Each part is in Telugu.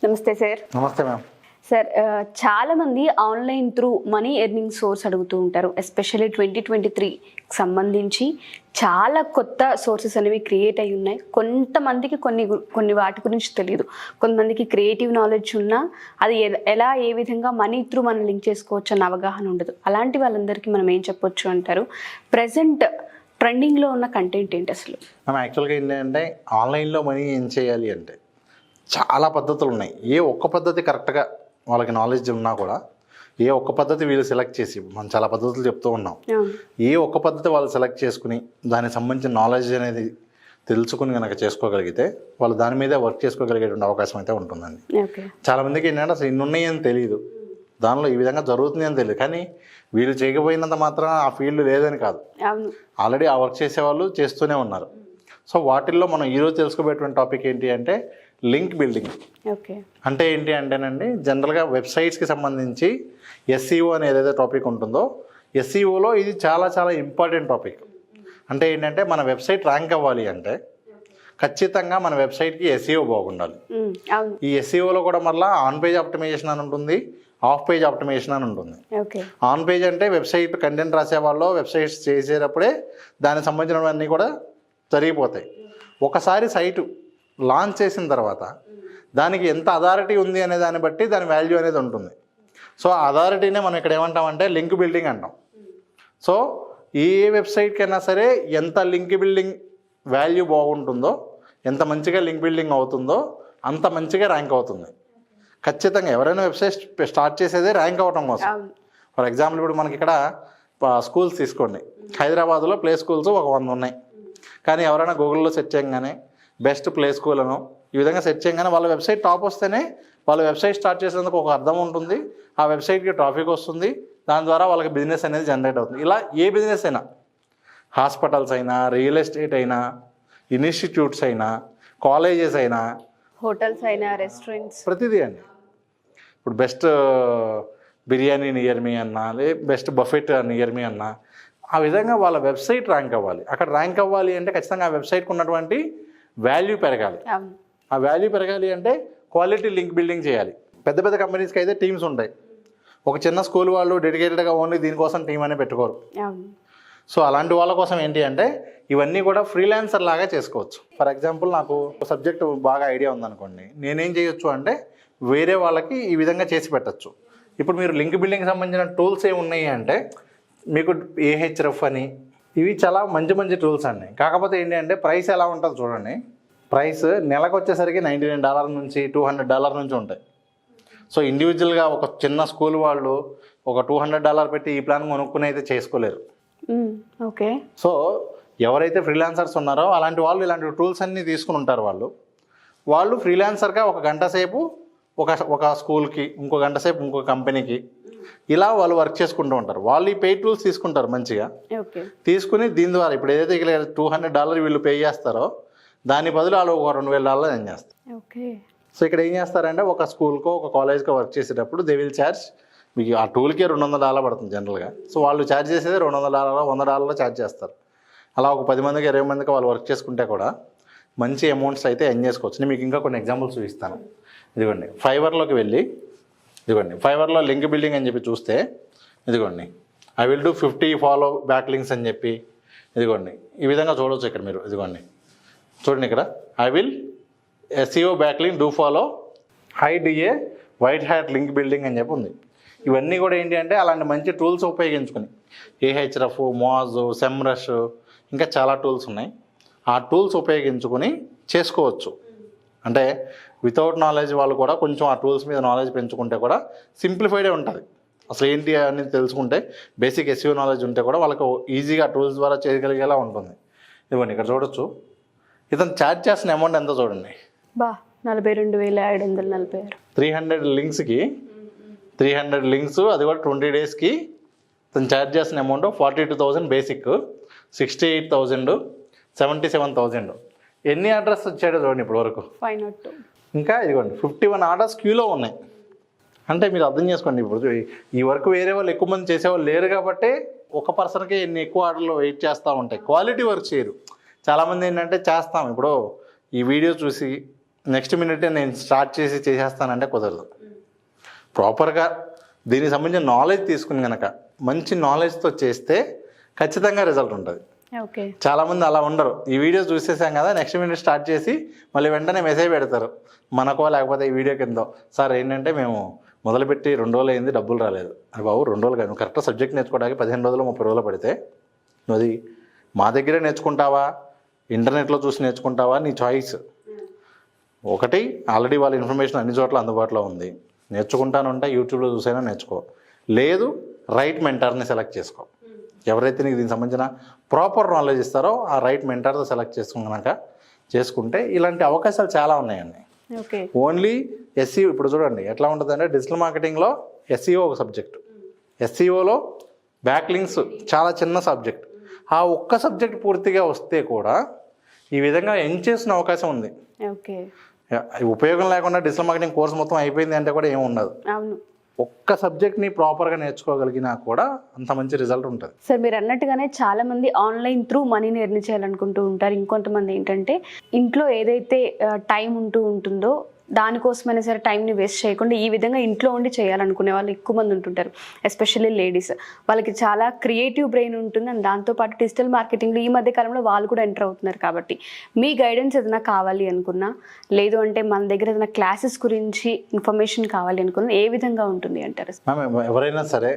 నమస్తే సార్. నమస్తే మ్యామ్. సార్, చాలా మంది online through money earning source అడుగుతూ ఉంటారు. ఎస్పెషల్లీ 2023 సంబంధించి చాలా కొత్త సోర్సెస్ అనేవి క్రియేట్ అయి ఉన్నాయి. కొంతమందికి కొన్ని వాటి గురించి తెలియదు. కొంతమందికి క్రియేటివ్ నాలెడ్జ్ ఉన్నా అది ఎలా ఏ విధంగా మనీ త్రూ మనం లింక్ చేసుకోవచ్చు అన్న అవగాహన ఉండదు. అలాంటి వాళ్ళందరికీ మనం ఏం చెప్పొచ్చు అంటారు? ప్రజెంట్ ట్రెండింగ్లో ఉన్న కంటెంట్ ఏంటి అసలు? మనం యాక్చువల్గా ఏంటంటే ఆన్లైన్లో మనీ ఏం చేయాలి అంటే చాలా పద్ధతులు ఉన్నాయి. ఏ ఒక్క పద్ధతి కరెక్ట్గా వాళ్ళకి నాలెడ్జ్ ఉన్నా కూడా ఏ ఒక్క పద్ధతి వీళ్ళు సెలెక్ట్ చేసి, మనం చాలా పద్ధతులు చెప్తూ ఉన్నాం, ఏ ఒక్క పద్ధతి వాళ్ళు సెలెక్ట్ చేసుకుని దానికి సంబంధించిన నాలెడ్జ్ అనేది తెలుసుకుని కనుక చేసుకోగలిగితే వాళ్ళు దాని మీదే వర్క్ చేసుకోగలిగేటువంటి అవకాశం అయితే ఉంటుందండి. చాలామందికి ఏంటంటే అసలు ఇన్ని ఉన్నాయని తెలియదు, దానిలో ఈ విధంగా జరుగుతుంది అని తెలియదు. కానీ వీళ్ళు చేయకపోయినంత మాత్రం ఆ ఫీల్డ్ లేదని కాదు, ఆల్రెడీ ఆ వర్క్ చేసేవాళ్ళు చేస్తూనే ఉన్నారు. సో వాటిల్లో మనం ఈరోజు తెలుసుకోబోయేటువంటి టాపిక్ ఏంటి అంటే లింక్ బిల్డింగ్. అంటే ఏంటి అంటేనండి, జనరల్గా వెబ్సైట్స్కి సంబంధించి SEO అని ఏదైతే టాపిక్ ఉంటుందో SEOలో ఇది చాలా చాలా ఇంపార్టెంట్ టాపిక్. అంటే ఏంటంటే మన వెబ్సైట్ ర్యాంక్ అవ్వాలి అంటే ఖచ్చితంగా మన వెబ్సైట్కి SEO బాగుండాలి. ఈ SEOలో కూడా మళ్ళీ ఆన్ పేజ్ ఆప్టిమైజేషన్ అని ఉంటుంది, ఆఫ్ పేజ్ ఆప్టిమైజేషన్ అని ఉంటుంది. ఆన్ పేజ్ అంటే వెబ్సైట్ కంటెంట్ రాసేవాళ్ళు వెబ్సైట్స్ చేసేటప్పుడే దానికి సంబంధించినవన్నీ కూడా జరిగిపోతాయి. ఒకసారి సైటు లాంచ్ చేసిన తర్వాత దానికి ఎంత అథారిటీ ఉంది అనే దాన్ని బట్టి దాని వాల్యూ అనేది ఉంటుంది. సో ఆ అథారిటీనే మనం ఇక్కడ ఏమంటామంటే లింక్ బిల్డింగ్ అంటాం. సో ఏ వెబ్సైట్కైనా సరే ఎంత లింక్ బిల్డింగ్ వాల్యూ బాగుంటుందో, ఎంత మంచిగా లింక్ బిల్డింగ్ అవుతుందో అంత మంచిగా ర్యాంక్ అవుతుంది. ఖచ్చితంగా ఎవరైనా వెబ్సైట్ స్టార్ట్ చేసేదే ర్యాంక్ అవ్వడం కోసం. ఫర్ ఎగ్జాంపుల్ ఇప్పుడు మనకి ఇక్కడ స్కూల్స్ తీసుకోండి. హైదరాబాద్లో ప్లే స్కూల్స్ ఒక 100 ఉన్నాయి. కానీ ఎవరైనా గూగుల్లో సెర్చ్ చేయగానే బెస్ట్ ప్లే స్కూల్ అనో ఈ విధంగా సెర్చ్ చేయగానే వాళ్ళ వెబ్సైట్ టాప్ వస్తేనే వాళ్ళ వెబ్సైట్ స్టార్ట్ చేసేందుకు ఒక అర్థం ఉంటుంది, ఆ వెబ్సైట్కి ట్రాఫిక్ వస్తుంది, దాని ద్వారా వాళ్ళకి బిజినెస్ అనేది జనరేట్ అవుతుంది. ఇలా ఏ బిజినెస్ అయినా, హాస్పిటల్స్ అయినా, రియల్ ఎస్టేట్ అయినా, ఇన్స్టిట్యూట్స్ అయినా, కాలేజెస్ అయినా, హోటల్స్ అయినా, రెస్టారెంట్స్, ప్రతిదీ అండి. ఇప్పుడు బెస్ట్ బిర్యానీ నియర్ మీ అన్నా, బెస్ట్ బఫెట్ నియర్ మీ అన్నా, ఆ విధంగా వాళ్ళ వెబ్సైట్ ర్యాంక్ అవ్వాలి. అక్కడ ర్యాంక్ అవ్వాలి అంటే ఖచ్చితంగా ఆ వెబ్సైట్కి ఉన్నటువంటి వాల్యూ పెరగాలి. ఆ వాల్యూ పెరగాలి అంటే క్వాలిటీ లింక్ బిల్డింగ్ చేయాలి. పెద్ద పెద్ద కంపెనీస్కి అయితే టీమ్స్ ఉంటాయి. ఒక చిన్న స్కూల్ వాళ్ళు డెడికేటెడ్గా ఓన్లీ దీనికోసం టీం అని పెట్టుకోరు. సో అలాంటి వాళ్ళ కోసం ఏంటి అంటే ఇవన్నీ కూడా ఫ్రీలాన్సర్ లాగా చేసుకోవచ్చు. ఫర్ ఎగ్జాంపుల్ నాకు సబ్జెక్ట్ బాగా ఐడియా ఉందనుకోండి, నేనేం చేయొచ్చు అంటే వేరే వాళ్ళకి ఈ విధంగా చేసి పెట్టచ్చు. ఇప్పుడు మీరు లింక్ బిల్డింగ్కి సంబంధించిన టూల్స్ ఏమి ఉన్నాయి అంటే మీకు AHRF అని, ఇవి చాలా మంచి మంచి టూల్స్ అండి. కాకపోతే ఏంటి అంటే ప్రైస్ ఎలా ఉంటుందో చూడండి. ప్రైస్ నెలకు వచ్చేసరికి $99 నుంచి $200 నుంచి ఉంటాయి. సో ఇండివిజువల్గా ఒక చిన్న స్కూల్ వాళ్ళు ఒక $200 పెట్టి ఈ ప్లాన్ కొనుక్కుని అయితే చేసుకోలేరు. ఓకే. సో ఎవరైతే ఫ్రీలాన్సర్స్ ఉన్నారో అలాంటి వాళ్ళు ఇలాంటి టూల్స్ అన్నీ తీసుకుని ఉంటారు. వాళ్ళు ఫ్రీలాన్సర్గా ఒక గంట సేపు ఒక స్కూల్కి, ఇంకో గంట సేపు ఇంకో కంపెనీకి, ఇలా వాళ్ళు వర్క్ చేసుకుంటూ ఉంటారు. వాళ్ళు ఈ పెయిడ్ టూల్స్ తీసుకుంటారు మంచిగా. తీసుకుని దీని ద్వారా ఇప్పుడు ఏదైతే $200 వీళ్ళు పే చేస్తారో దాని బదులు వాళ్ళు ఒక $2000 ఏం చేస్తారు. సో ఇక్కడ ఏం చేస్తారంటే ఒక స్కూల్కో ఒక కాలేజ్కో వర్క్ చేసేటప్పుడు దే విల్ ఛార్జ్, మీకు ఆ టూల్కే $200 పడుతుంది జనరల్గా. సో వాళ్ళు ఛార్జ్ చేసేది $200 $100 ఛార్జ్ చేస్తారు. అలా ఒక 10 మందికి 20 మందికి వాళ్ళు వర్క్ చేసుకుంటే కూడా మంచి అమౌంట్స్ అయితే ఎర్న్ చేసుకోవచ్చు. నేను మీకు ఇంకా కొన్ని ఎగ్జాంపుల్స్ చూపిస్తాను. ఇదిగోండి, ఫైవర్లోకి వెళ్ళి ఇదిగోండి, ఫైవర్లో లింక్ బిల్డింగ్ అని చెప్పి చూస్తే ఇదిగోండి I will do 50 follow back links అని చెప్పి ఇదిగోండి ఈ విధంగా చూడవచ్చు. ఇక్కడ మీరు ఇదిగోండి చూడండి, ఇక్కడ I will SEO back link do follow high DA white hat link building అని చెప్పి ఉంది. ఇవన్నీ కూడా ఏంటి అంటే అలాంటి మంచి టూల్స్ ఉపయోగించుకొని AHRF, మోజ్, సెమ్రష్, ఇంకా చాలా టూల్స్ ఉన్నాయి. ఆ టూల్స్ ఉపయోగించుకొని చేసుకోవచ్చు. అంటే వితౌట్ నాలెడ్జ్ వాళ్ళు కూడా కొంచెం ఆ టూల్స్ మీద నాలెడ్జ్ పెంచుకుంటే కూడా సింప్లిఫైడే ఉంటుంది. అసలు ఏంటి అనేది తెలుసుకుంటే బేసిక్ SEO నాలెడ్జ్ ఉంటే కూడా వాళ్ళకు ఈజీగా టూల్స్ ద్వారా చేయగలిగేలా ఉంటుంది. ఇవ్వండి ఇక్కడ చూడొచ్చు, ఇతను ఛార్జ్ చేసిన అమౌంట్ ఎంతో చూడండి. 42,546. 300 లింక్స్కి 300 లింక్స్, అది కూడా 20 డేస్కి తను ఛార్జ్ చేసిన అమౌంట్ 42,000 బేసిక్, 68,000, 77,000. ఎన్ని ఆర్డర్స్ వచ్చాడో చూడండి ఇప్పుడు వరకు. 502. ఇంకా ఇదిగోండి 51 ఆర్డర్స్ క్యూలో ఉన్నాయి. అంటే మీరు అర్థం చేసుకోండి, ఇప్పుడు ఈ వర్క్ వేరే వాళ్ళు ఎక్కువ మంది చేసేవాళ్ళు లేరు కాబట్టి ఒక పర్సన్కి ఎన్ని ఎక్కువ ఆర్డర్లు వెయిట్ చేస్తూ ఉంటాయి. క్వాలిటీ వర్క్ చేయరు. చాలామంది ఏంటంటే చేస్తాం, ఇప్పుడు ఈ వీడియో చూసి నెక్స్ట్ మినిట్ నేను స్టార్ట్ చేసేస్తానంటే కుదరదు. ప్రాపర్గా దీనికి సంబంధించిన నాలెడ్జ్ తీసుకుని కనుక మంచి నాలెడ్జ్తో చేస్తే ఖచ్చితంగా రిజల్ట్ ఉంటుంది. ఓకే. చాలామంది అలా ఉండరు. ఈ వీడియో చూసేసాం కదా, నెక్స్ట్ మినిట్ స్టార్ట్ చేసి మళ్ళీ వెంటనే మెసేజ్ పెడతారు మనకో లేకపోతే ఈ వీడియో కిందో, సార్ ఏంటంటే మేము మొదలుపెట్టి 2 రోజులు అయింది, డబ్బులు రాలేదు. అని బాబు 2 రోజులు కాదు, నువ్వు కరెక్ట్ సబ్జెక్ట్ నేర్చుకోవడానికి 15 రోజులు 30 రోజులు పడితే నువ్వు అది మా దగ్గరే నేర్చుకుంటావా, ఇంటర్నెట్లో చూసి నేర్చుకుంటావా, నీ చాయిస్. ఒకటి, ఆల్రెడీ వాళ్ళ ఇన్ఫర్మేషన్ అన్ని చోట్ల అందుబాటులో ఉంది, నేర్చుకుంటానంటే యూట్యూబ్లో చూసైనా నేర్చుకో. లేదు, రైట్ మెంటర్ని సెలెక్ట్ చేసుకో. ఎవరైతే నీకు దీనికి సంబంధించిన ప్రాపర్ నాలెడ్జ్ ఇస్తారో ఆ రైట్ మెంటర్తో సెలెక్ట్ చేసుకుంటే ఇలాంటి అవకాశాలు చాలా ఉన్నాయండి. ఓకే. ఓన్లీ ఎస్ఈఓ ఇప్పుడు చూడండి ఎట్లా ఉంటుందంటే, డిజిటల్ మార్కెటింగ్లో ఎస్ఈఓ ఒక సబ్జెక్ట్, ఎస్ఈఓలో బ్యాక్ లింక్స్ చాలా చిన్న సబ్జెక్ట్. ఆ ఒక్క సబ్జెక్ట్ పూర్తిగా వస్తే కూడా ఈ విధంగా చేసిన అవకాశం ఉంది. ఓకే. ఉపయోగం లేకుండా డిజిటల్ మార్కెటింగ్ కోర్స్ మొత్తం అయిపోయింది అంటే కూడా ఏమి ఉండదు. అవును. ఒక్క సబ్జెక్ట్ని ప్రాపర్గా నేర్చుకోగలిగినా కూడా అంత మంచి రిజల్ట్ ఉంటుంది. సార్, మీరు అన్నట్టుగానే చాలా మంది ఆన్లైన్ త్రూ మనీని ఎర్న్ చేయాలనుకుంటూ ఉంటారు. ఇంకొంతమంది ఏంటంటే ఇంట్లో ఏదైతే టైం ఉంటుందో దానికోసమైనా సరే టైంని వేస్ట్ చేయకుండా ఈ విధంగా ఇంట్లో ఉండి చేయాలనుకునే వాళ్ళు ఎక్కువ మంది ఉంటుంటారు. ఎస్పెషల్లీ లేడీస్, వాళ్ళకి చాలా క్రియేటివ్ బ్రెయిన్ ఉంటుంది. అండ్ దాంతోపాటు డిజిటల్ మార్కెటింగ్లో ఈ మధ్య కాలంలో వాళ్ళు కూడా ఎంటర్ అవుతున్నారు. కాబట్టి మీ గైడెన్స్ ఏదైనా కావాలి అనుకున్నా, లేదు అంటే మన దగ్గర ఏదైనా క్లాసెస్ గురించి ఇన్ఫర్మేషన్ కావాలి అనుకున్నా, ఏ విధంగా ఉంటుంది అంటారు? మ్యామ్, ఎవరైనా సరే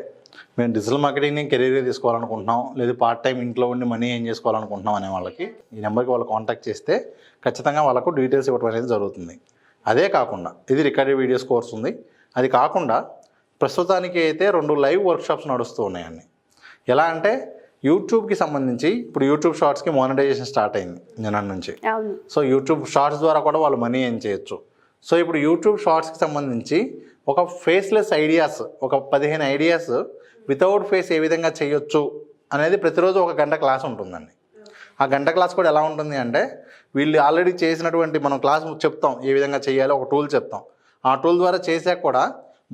మేము డిజిటల్ మార్కెటింగ్ని కెరీర్గా తీసుకోవాలనుకుంటున్నాం, లేదు పార్ట్ టైం ఇంట్లో ఉండి మనీ ఏం చేసుకోవాలనుకుంటున్నాం అనే వాళ్ళకి ఈ నెంబర్కి వాళ్ళు కాంటాక్ట్ చేస్తే ఖచ్చితంగా వాళ్ళకు డీటెయిల్స్ ఇవ్వడం అనేది జరుగుతుంది. అదే కాకుండా ఇది రికార్డెడ్ వీడియోస్ కోర్స్ ఉంది. అది కాకుండా ప్రస్తుతానికి అయితే 2 లైవ్ వర్క్షాప్స్ నడుస్తూ ఉన్నాయండి. ఎలా అంటే యూట్యూబ్కి సంబంధించి ఇప్పుడు యూట్యూబ్ షార్ట్స్కి మానిటైజేషన్ స్టార్ట్ అయింది నిన్న నుంచి. సో యూట్యూబ్ షార్ట్స్ ద్వారా కూడా వాళ్ళు మనీ ఏం చేయొచ్చు. సో ఇప్పుడు యూట్యూబ్ షార్ట్స్కి సంబంధించి ఒక ఫేస్లెస్ ఐడియాస్, ఒక 15 ఐడియాస్ వితౌట్ ఫేస్ ఏ విధంగా చేయొచ్చు అనేది ప్రతిరోజు 1 గంట క్లాస్ ఉంటుందండి. ఆ గంట క్లాస్ కూడా ఎలా ఉంటుంది అంటే, వీళ్ళు ఆల్రెడీ చేసినటువంటి మనం క్లాస్ చెప్తాం ఏ విధంగా చేయాలో, ఒక టూల్ చెప్తాం. ఆ టూల్ ద్వారా చేసాక కూడా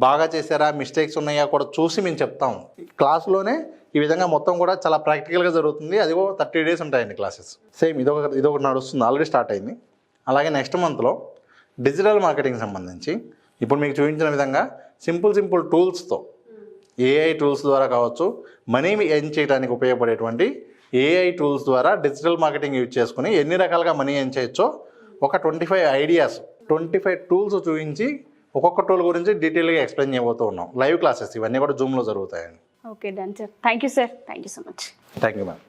బాగా చేశారా, మిస్టేక్స్ ఉన్నాయా కూడా చూసి మేము చెప్తాం. క్లాస్లోనే ఈ విధంగా మొత్తం కూడా చాలా ప్రాక్టికల్గా జరుగుతుంది. అది 30 డేస్ ఉంటాయండి క్లాసెస్. సేమ్ ఇదొకటి నడుస్తుంది, ఆల్రెడీ స్టార్ట్ అయింది. అలాగే నెక్స్ట్ మంత్లో డిజిటల్ మార్కెటింగ్ సంబంధించి ఇప్పుడు మీకు చూపించిన విధంగా సింపుల్ టూల్స్తో, ఏఐ టూల్స్ ద్వారా కావచ్చు, మనీ ఎర్న్ చేయడానికి ఉపయోగపడేటువంటి ఏఐ టూల్స్ ద్వారా డిజిటల్ మార్కెటింగ్ యూజ్ చేసుకుని ఎన్ని రకాలుగా మనీ ఎర్న్ చేయొచ్చో ఒక 25 ఐడియాస్, 25 టూల్స్ చూపించి ఒక్కొక్క టూల్ గురించి డీటెయిల్గా ఎక్స్ప్లెయిన్ చేయబోతూ ఉన్నాం. లైవ్ క్లాసెస్ ఇవన్నీ కూడా జూమ్లో జరుగుతాయండి. Okay, done sir. Thank you sir. Thank you so much. Thank you ma'am.